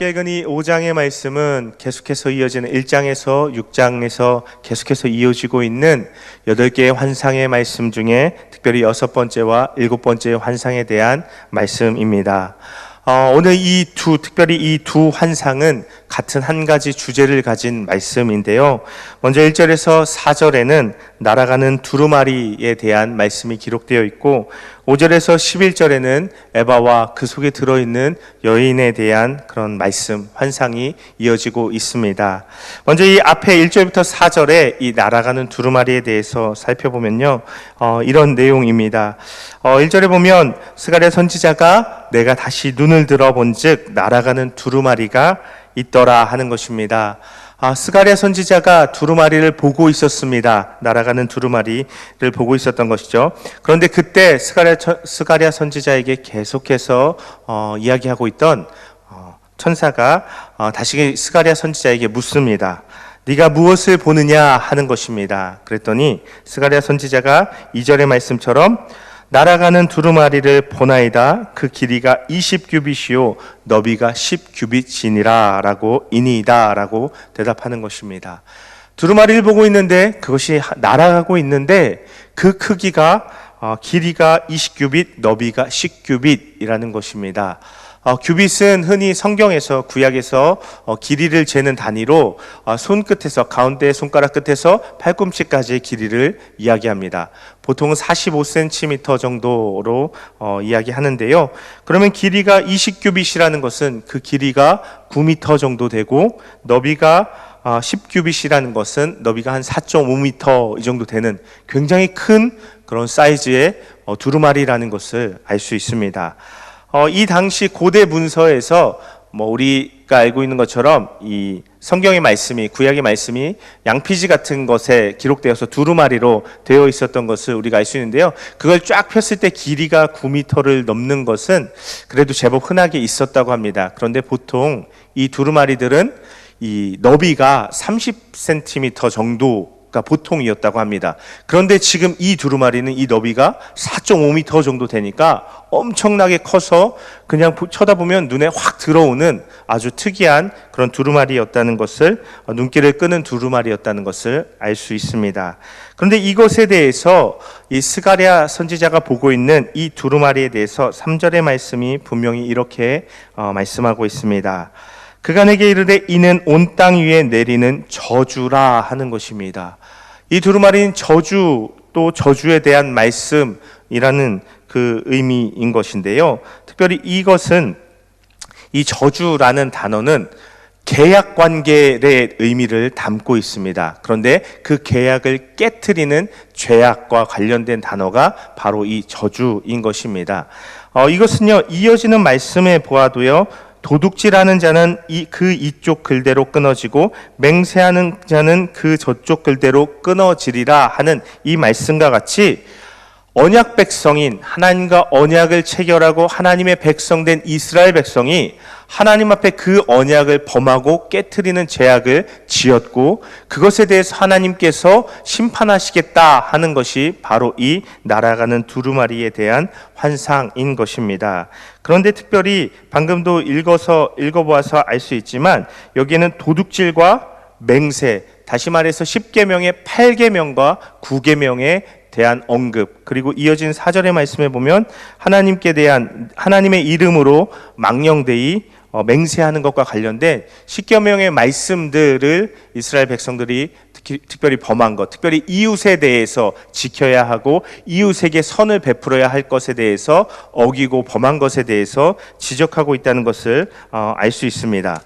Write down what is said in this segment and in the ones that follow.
함께 읽은 이 5장의 말씀은 계속해서 이어지는 1장에서 6장에서 계속해서 이어지고 있는 8개의 환상의 말씀 중에 특별히 6번째와 7번째 환상에 대한 말씀입니다. 오늘 특별히 이 두 환상은 같은 한 가지 주제를 가진 말씀인데요. 먼저 1절에서 4절에는 날아가는 두루마리에 대한 말씀이 기록되어 있고 5절에서 11절에는 에바와 그 속에 들어있는 여인에 대한 그런 말씀, 환상이 이어지고 있습니다. 먼저 이 앞에 1절부터 4절에 이 날아가는 두루마리에 대해서 살펴보면요. 이런 내용입니다. 1절에 보면 스가랴 선지자가 내가 다시 눈을 들어본 즉 날아가는 두루마리가 있더라 하는 것입니다. 스가랴 선지자가 두루마리를 보고 있었습니다. 날아가는 두루마리를 보고 있었던 것이죠. 그런데 그때 스가랴 선지자에게 계속해서 이야기하고 있던 천사가 다시 스가랴 선지자에게 묻습니다. 네가 무엇을 보느냐 하는 것입니다. 그랬더니 스가랴 선지자가 2절의 말씀처럼 날아가는 두루마리를 보나이다. 그 길이가 20규빗이요 너비가 10규빗이니라 라고 이니이다 라고 대답하는 것입니다. 두루마리를 보고 있는데 그것이 날아가고 있는데 그 크기가 길이가 20규빗 너비가 10규빗이라는 것입니다. 규빗은 흔히 성경에서 구약에서 길이를 재는 단위로 손끝에서 가운데 손가락 끝에서 팔꿈치까지의 길이를 이야기합니다. 보통은 45cm 정도로 이야기하는데요. 그러면 길이가 20규빗이라는 것은 그 길이가 9m 정도 되고 너비가 10규빗이라는 것은 너비가 한 4.5m 이 정도 되는 굉장히 큰 그런 사이즈의 두루마리라는 것을 알 수 있습니다. 이 당시 고대 문서에서 우리가 알고 있는 것처럼 이 성경의 말씀이, 구약의 말씀이 양피지 같은 것에 기록되어서 두루마리로 되어 있었던 것을 우리가 알 수 있는데요. 그걸 쫙 폈을 때 길이가 9m를 넘는 것은 그래도 제법 흔하게 있었다고 합니다. 그런데 보통 이 두루마리들은 이 너비가 30cm 정도가 보통이었다고 합니다. 그런데 지금 이 두루마리는 이 너비가 4.5m 정도 되니까 엄청나게 커서 그냥 쳐다보면 눈에 확 들어오는 아주 특이한 그런 두루마리였다는 것을, 눈길을 끄는 두루마리였다는 것을 알 수 있습니다. 그런데 이것에 대해서 이 스가랴 선지자가 보고 있는 이 두루마리에 대해서 3절의 말씀이 분명히 이렇게 말씀하고 있습니다. 그가 내게 이르되 이는 온 땅 위에 내리는 저주라 하는 것입니다. 이 두루마리는 저주, 또 저주에 대한 말씀이라는 그 의미인 것인데요. 특별히 이것은, 이 저주라는 단어는 계약 관계의 의미를 담고 있습니다. 그런데 그 계약을 깨트리는 죄악과 관련된 단어가 바로 이 저주인 것입니다. 이것은요, 이어지는 말씀에 보아도요, 도둑질하는 자는 그 이쪽 글대로 끊어지고 맹세하는 자는 그 저쪽 글대로 끊어지리라 하는 이 말씀과 같이 언약 백성인, 하나님과 언약을 체결하고 하나님의 백성된 이스라엘 백성이 하나님 앞에 그 언약을 범하고 깨트리는 죄악을 지었고 그것에 대해서 하나님께서 심판하시겠다 하는 것이 바로 이 날아가는 두루마리에 대한 환상인 것입니다. 그런데 특별히 방금도 읽어보아서 알 수 있지만 여기에는 도둑질과 맹세, 다시 말해서 10계명의 8계명과 9계명의 대한 언급, 그리고 이어진 4절의 말씀에 보면 하나님께 대한, 하나님의 이름으로 망령되이 맹세하는 것과 관련된 10계명의 말씀들을 이스라엘 백성들이 특별히 범한 것, 특별히 이웃에 대해서 지켜야 하고 이웃에게 선을 베풀어야 할 것에 대해서 어기고 범한 것에 대해서 지적하고 있다는 것을 알 수 있습니다.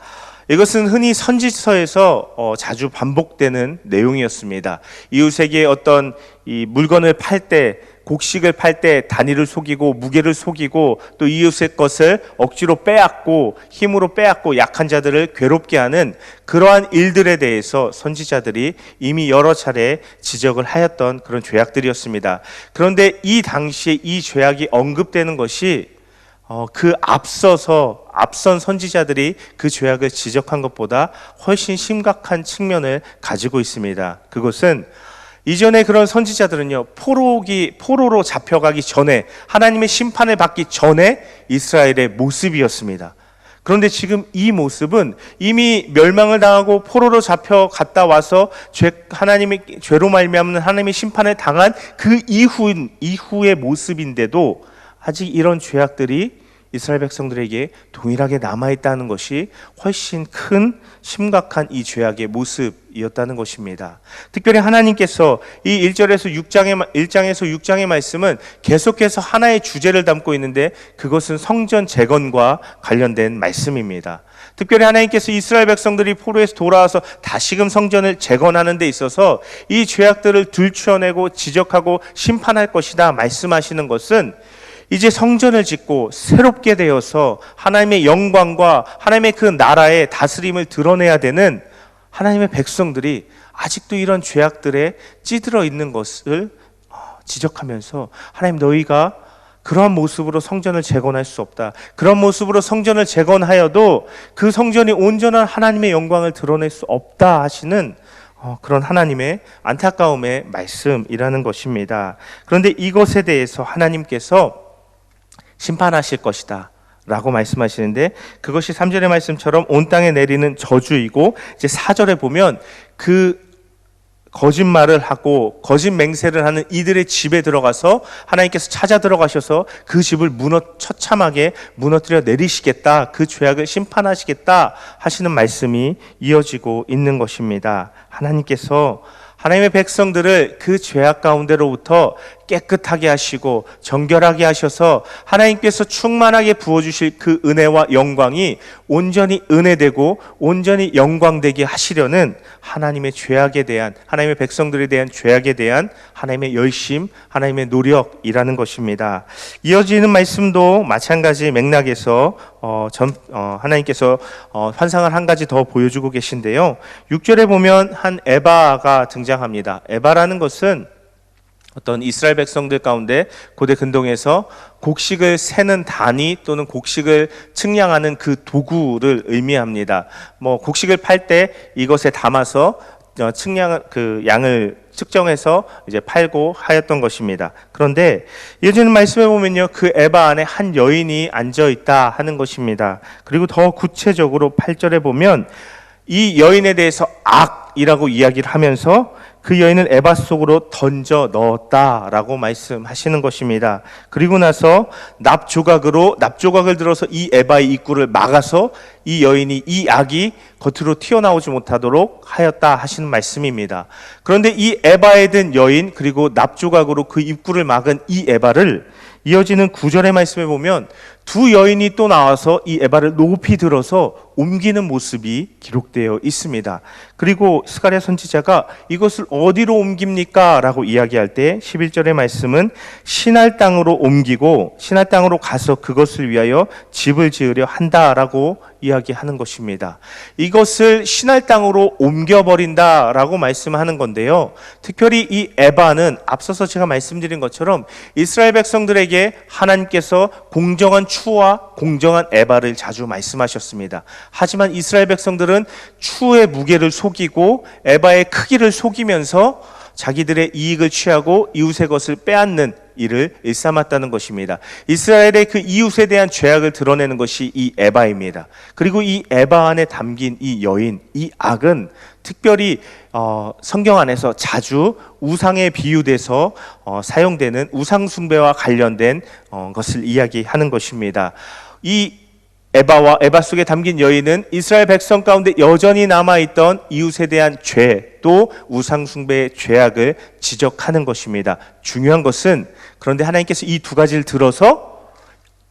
이것은 흔히 선지서에서 자주 반복되는 내용이었습니다. 이웃에게 어떤 이 물건을 팔 때, 곡식을 팔 때 단위를 속이고 무게를 속이고 또 이웃의 것을 억지로 빼앗고 힘으로 빼앗고 약한 자들을 괴롭게 하는 그러한 일들에 대해서 선지자들이 이미 여러 차례 지적을 하였던 그런 죄악들이었습니다. 그런데 이 당시에 이 죄악이 언급되는 것이 그 앞선 선지자들이 그 죄악을 지적한 것보다 훨씬 심각한 측면을 가지고 있습니다. 그것은 이전에 그런 선지자들은요, 포로로 잡혀가기 전에, 하나님의 심판을 받기 전에 이스라엘의 모습이었습니다. 그런데 지금 이 모습은 이미 멸망을 당하고 포로로 잡혀 갔다 와서 하나님의 죄로 말미암는 하나님의 심판을 당한 그 이후의 모습인데도 아직 이런 죄악들이 이스라엘 백성들에게 동일하게 남아있다는 것이 훨씬 큰 심각한 이 죄악의 모습이었다는 것입니다. 특별히 하나님께서 이 1절에서 6장의 말씀은 계속해서 하나의 주제를 담고 있는데 그것은 성전 재건과 관련된 말씀입니다. 특별히 하나님께서 이스라엘 백성들이 포로에서 돌아와서 다시금 성전을 재건하는 데 있어서 이 죄악들을 들추어내고 지적하고 심판할 것이다 말씀하시는 것은 이제 성전을 짓고 새롭게 되어서 하나님의 영광과 하나님의 그 나라의 다스림을 드러내야 되는 하나님의 백성들이 아직도 이런 죄악들에 찌들어 있는 것을 지적하면서 하나님, 너희가 그러한 모습으로 성전을 재건할 수 없다. 그런 모습으로 성전을 재건하여도 그 성전이 온전한 하나님의 영광을 드러낼 수 없다 하시는 그런 하나님의 안타까움의 말씀이라는 것입니다. 그런데 이것에 대해서 하나님께서 심판하실 것이다 라고 말씀하시는데, 그것이 3절의 말씀처럼 온 땅에 내리는 저주이고, 이제 4절에 보면 그 거짓말을 하고 거짓 맹세를 하는 이들의 집에 들어가서 하나님께서 찾아 들어가셔서 그 집을 처참하게 무너뜨려 내리시겠다, 그 죄악을 심판하시겠다 하시는 말씀이 이어지고 있는 것입니다. 하나님께서 하나님의 백성들을 그 죄악 가운데로부터 깨끗하게 하시고 정결하게 하셔서 하나님께서 충만하게 부어주실 그 은혜와 영광이 온전히 은혜되고 온전히 영광되게 하시려는 하나님의 죄악에 대한, 하나님의 백성들에 대한 죄악에 대한 하나님의 열심, 하나님의 노력이라는 것입니다. 이어지는 말씀도 마찬가지 맥락에서 하나님께서 환상을 한 가지 더 보여주고 계신데요. 6절에 보면 한 에바가 등장합니다. 에바라는 것은 어떤 이스라엘 백성들 가운데 고대 근동에서 곡식을 세는 단위 또는 곡식을 측량하는 그 도구를 의미합니다. 곡식을 팔 때 이것에 담아서 그 양을 측정해서 이제 팔고 하였던 것입니다. 그런데 이어지는 말씀에 보면요, 그 에바 안에 한 여인이 앉아 있다 하는 것입니다. 그리고 더 구체적으로 8절에 보면 이 여인에 대해서 악이라고 이야기를 하면서 그 여인을 에바 속으로 던져 넣었다라고 말씀하시는 것입니다. 그리고 나서 납조각을 들어서 이 에바의 입구를 막아서 이 여인이, 이 악이 겉으로 튀어나오지 못하도록 하였다 하시는 말씀입니다. 그런데 이 에바에 든 여인, 그리고 납조각으로 그 입구를 막은 이 에바를 이어지는 9절의 말씀에 보면 두 여인이 또 나와서 이 에바를 높이 들어서 옮기는 모습이 기록되어 있습니다. 그리고 스가랴 선지자가 이것을 어디로 옮깁니까? 라고 이야기할 때 11절의 말씀은 신할 땅으로 옮기고 신할 땅으로 가서 그것을 위하여 집을 지으려 한다라고 이야기하는 것입니다. 이것을 신할 땅으로 옮겨버린다라고 말씀하는 건데요. 특별히 이 에바는 앞서서 제가 말씀드린 것처럼 이스라엘 백성들에게 하나님께서 공정한 추와 공정한 에바를 자주 말씀하셨습니다. 하지만 이스라엘 백성들은 추의 무게를 속이고 에바의 크기를 속이면서 자기들의 이익을 취하고 이웃의 것을 빼앗는 일을 일삼았다는 것입니다. 이스라엘의 그 이웃에 대한 죄악을 드러내는 것이 이 에바입니다. 그리고 이 에바 안에 담긴 이 여인, 이 악은 특별히 성경 안에서 자주 우상에 비유돼서 사용되는 우상 숭배와 관련된 것을 이야기하는 것입니다. 이 에바와 에바 속에 담긴 여인은 이스라엘 백성 가운데 여전히 남아있던 이웃에 대한 죄, 또 우상 숭배의 죄악을 지적하는 것입니다. 중요한 것은, 그런데 하나님께서 이 두 가지를 들어서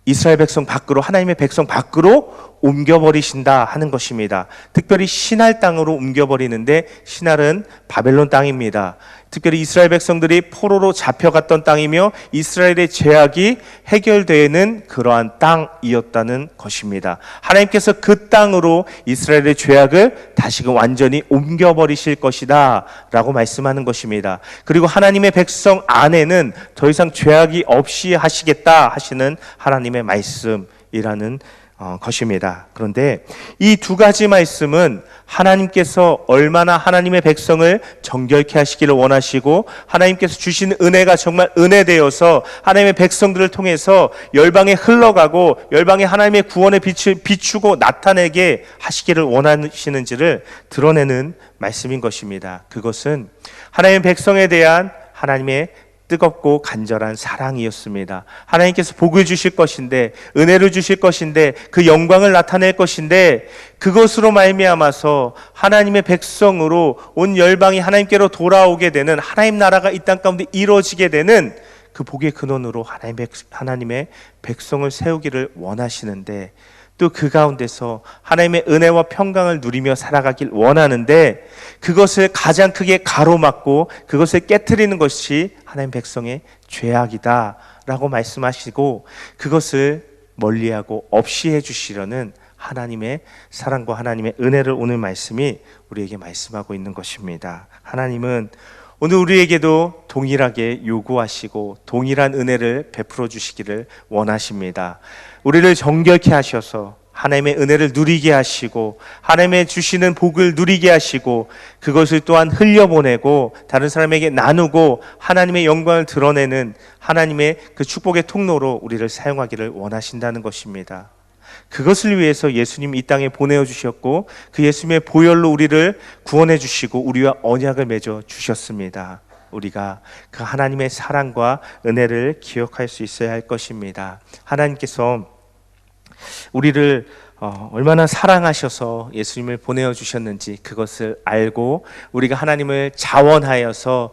이스라엘 백성 밖으로, 하나님의 백성 밖으로 옮겨버리신다 하는 것입니다. 특별히 신할 땅으로 옮겨버리는데, 신할은 바벨론 땅입니다. 특별히 이스라엘 백성들이 포로로 잡혀갔던 땅이며 이스라엘의 죄악이 해결되는 그러한 땅이었다는 것입니다. 하나님께서 그 땅으로 이스라엘의 죄악을 다시금 완전히 옮겨버리실 것이다 라고 말씀하는 것입니다. 그리고 하나님의 백성 안에는 더 이상 죄악이 없이 하시겠다 하시는 하나님의 말씀이라는 것입니다. 그런데 이 두 가지 말씀은 하나님께서 얼마나 하나님의 백성을 정결케 하시기를 원하시고 하나님께서 주신 은혜가 정말 은혜되어서 하나님의 백성들을 통해서 열방에 흘러가고 열방에 하나님의 구원의 빛을 비추고 나타내게 하시기를 원하시는지를 드러내는 말씀인 것입니다. 그것은 하나님의 백성에 대한 하나님의 뜨겁고 간절한 사랑이었습니다. 하나님께서 복을 주실 것인데, 은혜를 주실 것인데, 그 영광을 나타낼 것인데, 그것으로 말미암아서 하나님의 백성으로 온 열방이 하나님께로 돌아오게 되는, 하나님 나라가 이 땅 가운데 이루어지게 되는 그 복의 근원으로 하나님의 백성을 세우기를 원하시는데, 또 그 가운데서 하나님의 은혜와 평강을 누리며 살아가길 원하는데, 그것을 가장 크게 가로막고 그것을 깨트리는 것이 하나님 백성의 죄악이다 라고 말씀하시고, 그것을 멀리하고 없이 해주시려는 하나님의 사랑과 하나님의 은혜를 오늘 말씀이 우리에게 말씀하고 있는 것입니다. 하나님은 오늘 우리에게도 동일하게 요구하시고 동일한 은혜를 베풀어 주시기를 원하십니다. 우리를 정결케 하셔서 하나님의 은혜를 누리게 하시고 하나님의 주시는 복을 누리게 하시고 그것을 또한 흘려보내고 다른 사람에게 나누고 하나님의 영광을 드러내는 하나님의 그 축복의 통로로 우리를 사용하기를 원하신다는 것입니다. 그것을 위해서 예수님 이 땅에 보내어 주셨고 그 예수님의 보혈로 우리를 구원해 주시고 우리와 언약을 맺어 주셨습니다. 우리가 그 하나님의 사랑과 은혜를 기억할 수 있어야 할 것입니다. 하나님께서 우리를 얼마나 사랑하셔서 예수님을 보내어 주셨는지 그것을 알고 우리가 하나님을 자원하여서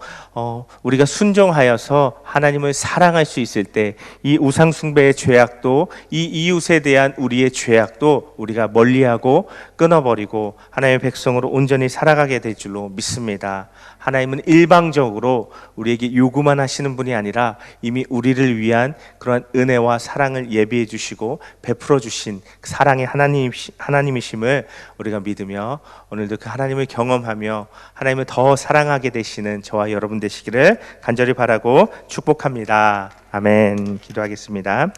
우리가 순종하여서 하나님을 사랑할 수 있을 때 이 우상 숭배의 죄악도 이 이웃에 대한 우리의 죄악도 우리가 멀리하고 끊어버리고 하나님의 백성으로 온전히 살아가게 될 줄로 믿습니다. 하나님은 일방적으로 우리에게 요구만 하시는 분이 아니라 이미 우리를 위한 그러한 은혜와 사랑을 예비해 주시고 베풀어 주신 사랑의 하나님이심을 우리가 믿으며 오늘도 그 하나님을 경험하며 하나님을 더 사랑하게 되시는 저와 여러분 되시기를 간절히 바라고 축복합니다. 아멘. 기도하겠습니다.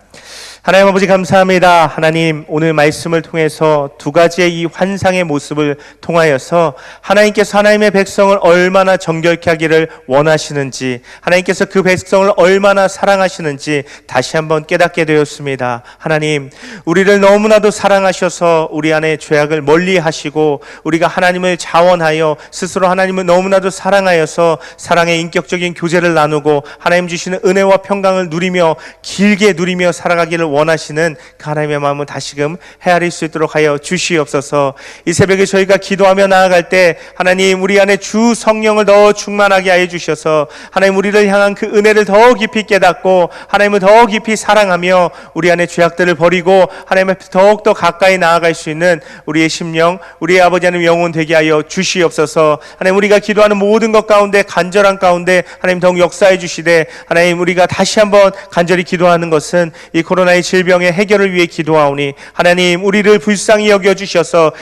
하나님 아버지 감사합니다. 하나님 오늘 말씀을 통해서 두 가지의 이 환상의 모습을 통하여서 하나님께서 하나님의 백성을 얼마나 정결케 하기를 원하시는지 하나님께서 그 백성을 얼마나 사랑하시는지 다시 한번 깨닫게 되었습니다. 하나님 우리를 너무나도 사랑하셔서 우리 안에 죄악을 멀리 하시고 우리가 하나님을 자원하여 스스로 하나님을 너무나도 사랑하여서 사랑의 인격적인 교제를 나누고 하나님 주시는 은혜와 평강을 누리며 길게 누리며 살아가기를 원하시는 그 하나님의 마음을 다시금 헤아릴 수 있도록 하여 주시옵소서. 이 새벽에 저희가 기도하며 나아갈 때 하나님 우리 안에 주 성령을 더 충만하게 하여 주셔서 하나님 우리를 향한 그 은혜를 더 깊이 깨닫고 하나님을 더 깊이 사랑하며 우리 안에 죄악들을 버리고 하나님 앞에 더욱더 가까이 나아갈 수 있는 우리의 심령 우리의 아버지 하나님 영혼 되게 하여 주시옵소서. 하나님 우리가 기도하는 모든 것 가운데 간절한 가운데 하나님 더욱 역사해 주시되 하나님 우리가 다시 한번 간절히 기도하는 것은 이 코로나의 질병의 해결을 위해 기도하오니 하나님 우리를 불쌍히 여겨주셔서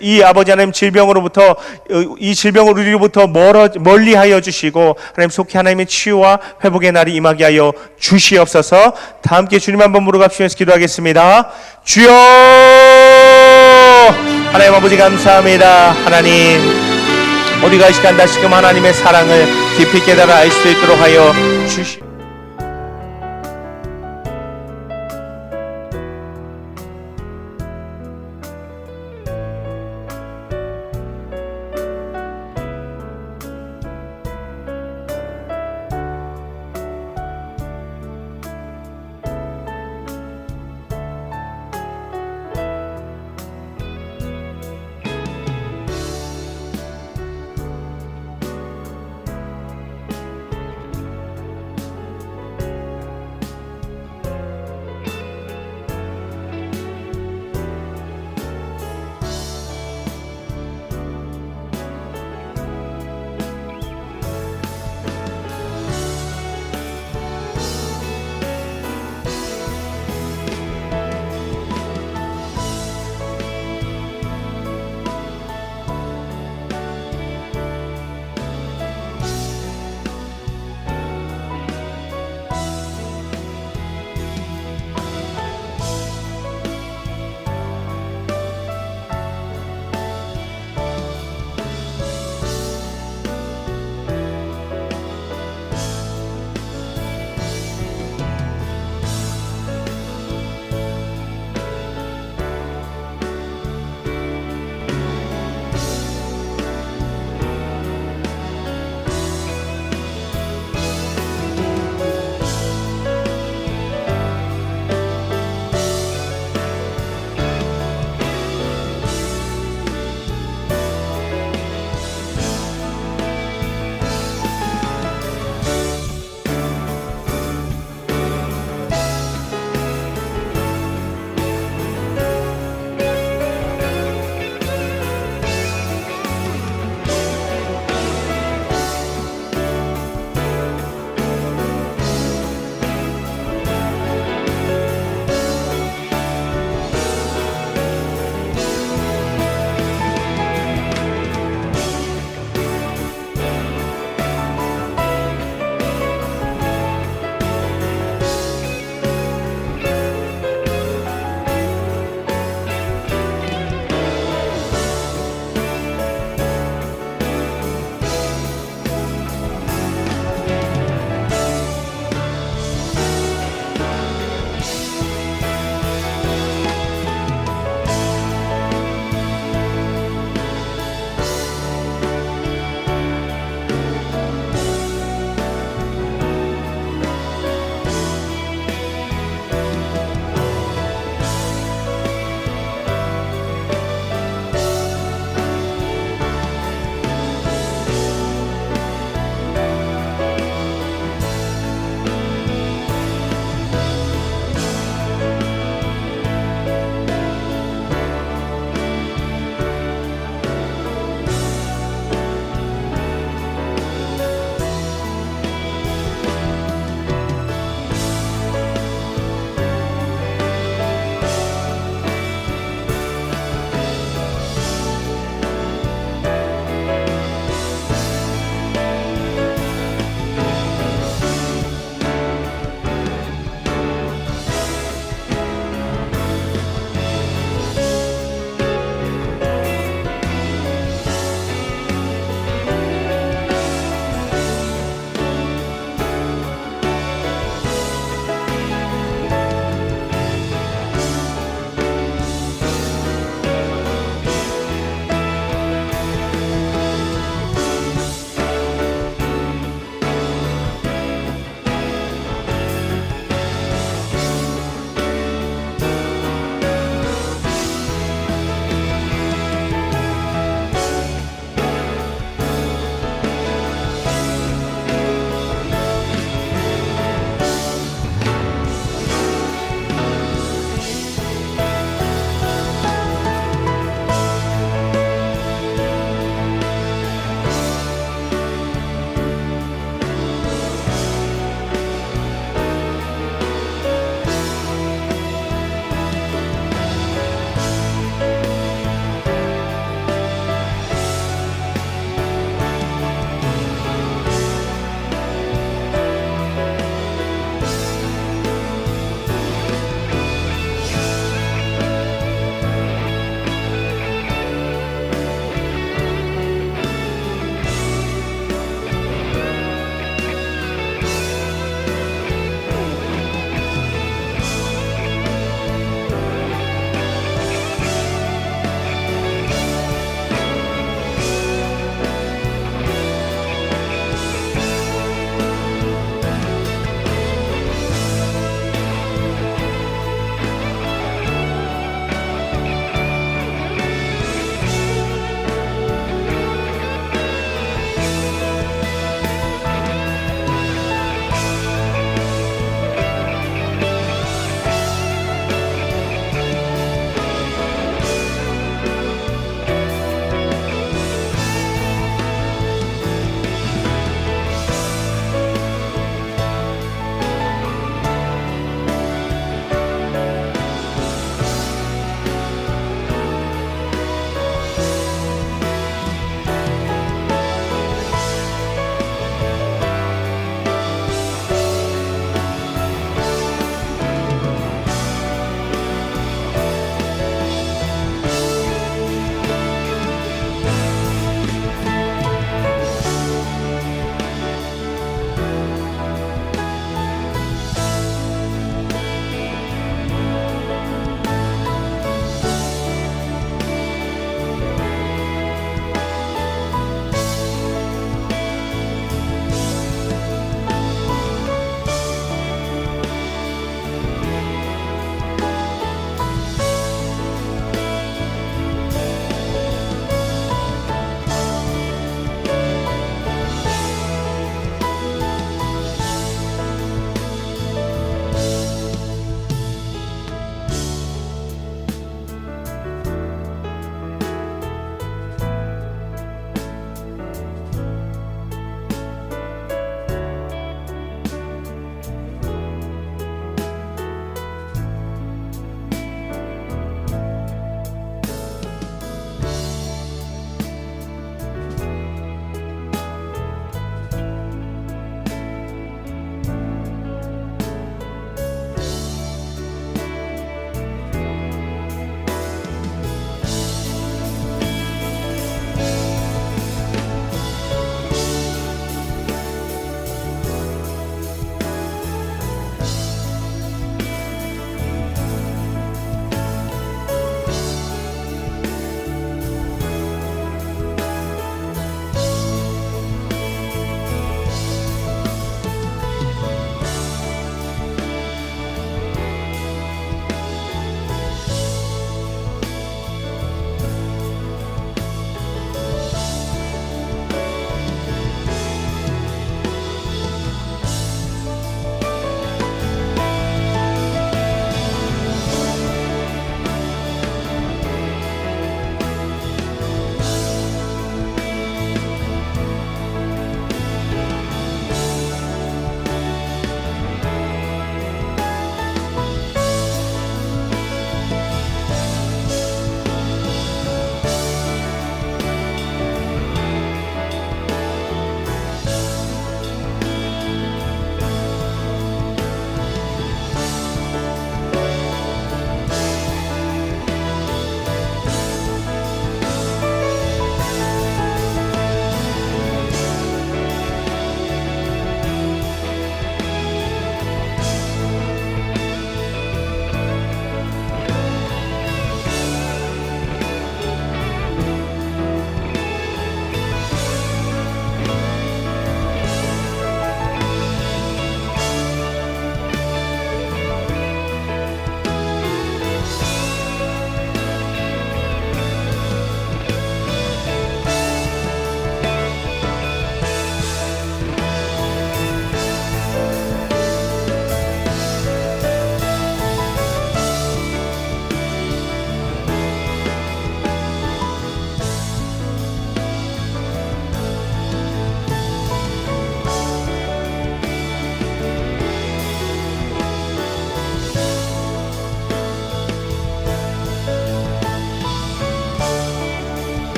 이 아버지 하나님 질병으로부터 이 질병을 우리로부터 멀리하여 주시고 하나님 속히 하나님의 치유와 회복의 날이 임하게 하여 주시옵소서. 다 함께 주님 한번 무릎갑시면서 기도하겠습니다. 주여 하나님 아버지 감사합니다. 하나님 어디가 이 시간 다시금 하나님의 사랑을 깊이 깨달아 알 수 있도록 하여 주시